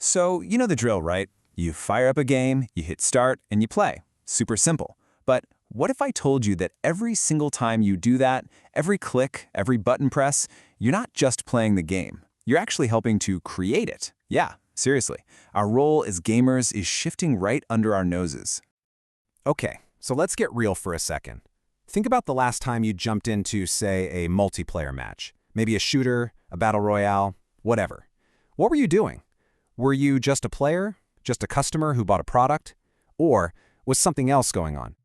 So, you know the drill, right? You fire up a game, you hit start, and you play. Super simple. But what if I told you that every single time you do that, every click, every button press, you're not just playing the game. You're actually helping to create it. Yeah, seriously. Our role as gamers is shifting right under our noses. Okay, so let's get real for a second. Think about the last time you jumped into, say, a multiplayer match. Maybe a shooter, a battle royale, whatever. What were you doing? Were you just a player? Just a customer who bought a product? Or was something else going on?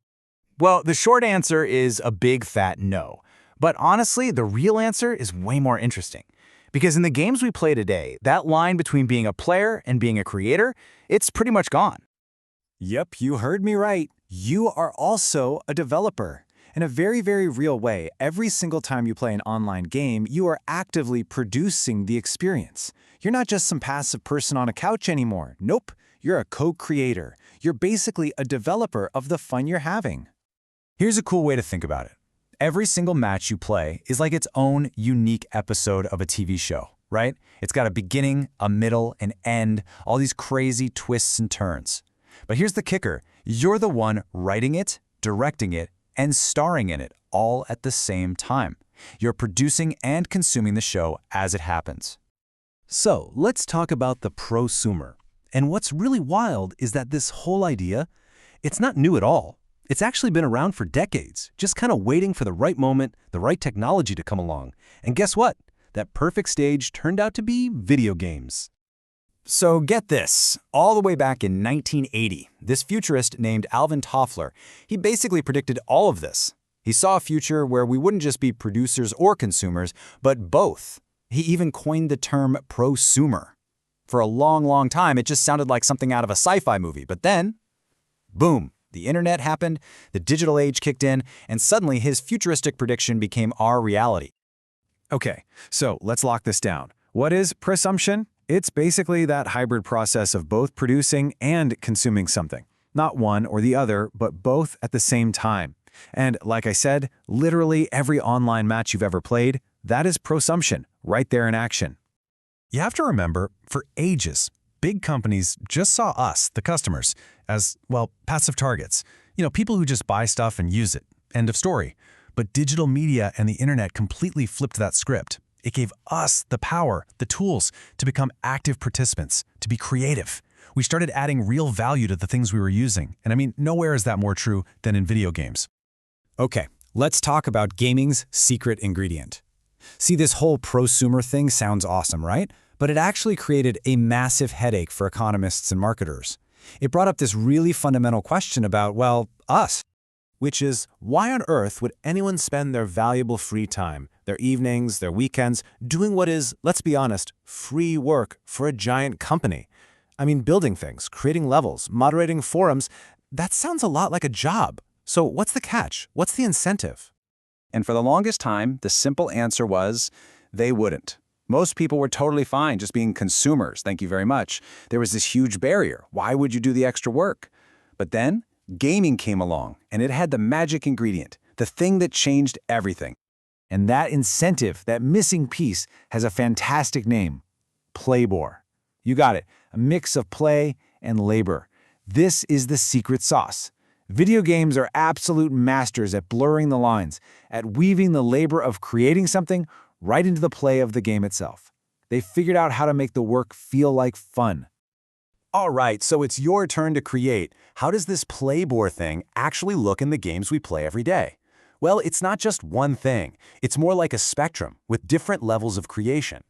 Well, the short answer is a big fat no. But honestly, the real answer is way more interesting. Because in the games we play today, that line between being a player and being a creator, it's pretty much gone. Yep, you heard me right. You are also a developer. In a very, very real way, every single time you play an online game, you are actively producing the experience. You're not just some passive person on a couch anymore. Nope, you're a co-creator. You're basically a developer of the fun you're having. Here's a cool way to think about it. Every single match you play is like its own unique episode of a TV show, right? It's got a beginning, a middle, an end, all these crazy twists and turns. But here's the kicker. You're the one writing it, directing it, and starring in it all at the same time. You're producing and consuming the show as it happens. So let's talk about the prosumer. And what's really wild is that this whole idea, it's not new at all. It's actually been around for decades, just kind of waiting for the right moment, the right technology to come along. And guess what? That perfect stage turned out to be video games. So get this, all the way back in 1980, this futurist named Alvin Toffler, he basically predicted all of this. He saw a future where we wouldn't just be producers or consumers, but both. He even coined the term prosumer. For a long, long time, it just sounded like something out of a sci-fi movie, but then, boom, the internet happened, the digital age kicked in, and suddenly his futuristic prediction became our reality. Okay, so let's lock this down. What is prosumption? It's basically that hybrid process of both producing and consuming something. Not one or the other, but both at the same time. And like I said, literally every online match you've ever played, that is prosumption, right there in action. You have to remember, for ages, big companies just saw us, the customers, as, well, passive targets. You know, people who just buy stuff and use it. End of story. But digital media and the internet completely flipped that script. It gave us the power, the tools, to become active participants, to be creative. We started adding real value to the things we were using. And I mean, nowhere is that more true than in video games. Okay, let's talk about gaming's secret ingredient. See, this whole prosumer thing sounds awesome, right? But it actually created a massive headache for economists and marketers. It brought up this really fundamental question about, well, us. Which is, why on earth would anyone spend their valuable free time, their evenings, their weekends, doing what is, let's be honest, free work for a giant company? I mean, building things, creating levels, moderating forums, that sounds a lot like a job. So what's the catch? What's the incentive? And for the longest time, the simple answer was, they wouldn't. Most people were totally fine just being consumers, thank you very much. There was this huge barrier. Why would you do the extra work? But then, gaming came along, and it had the magic ingredient, the thing that changed everything. And that incentive, that missing piece, has a fantastic name, Playbor. You got it, a mix of play and labor. This is the secret sauce. Video games are absolute masters at blurring the lines, at weaving the labor of creating something right into the play of the game itself. They figured out how to make the work feel like fun. All right, so it's your turn to create. How does this Playbor thing actually look in the games we play every day? Well, it's not just one thing. It's more like a spectrum with different levels of creation.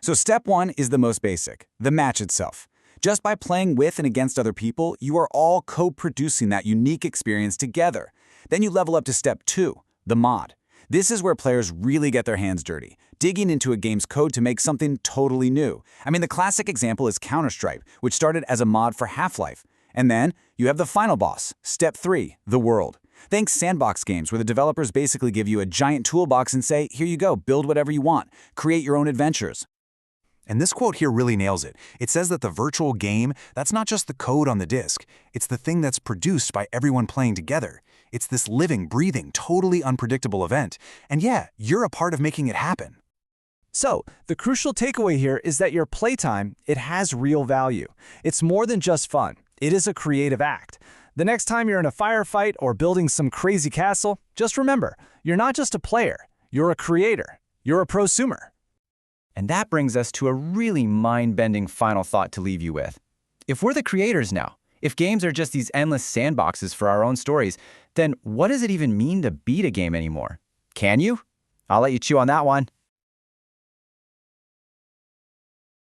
So step one is the most basic, the match itself. Just by playing with and against other people, you are all co-producing that unique experience together. Then you level up to step two, the mod. This is where players really get their hands dirty, digging into a game's code to make something totally new. I mean, the classic example is Counter-Strike, which started as a mod for Half-Life. And then you have the final boss, step three, the world. Think sandbox games where the developers basically give you a giant toolbox and say, here you go, build whatever you want, create your own adventures. And this quote here really nails it. It says that the virtual game, that's not just the code on the disk. It's the thing that's produced by everyone playing together. It's this living, breathing, totally unpredictable event. And yeah, you're a part of making it happen. So, the crucial takeaway here is that your playtime, it has real value. It's more than just fun. It is a creative act. The next time you're in a firefight or building some crazy castle, just remember, you're not just a player, you're a creator. You're a prosumer. And that brings us to a really mind-bending final thought to leave you with. If we're the creators now, if games are just these endless sandboxes for our own stories, then what does it even mean to beat a game anymore? Can you? I'll let you chew on that one.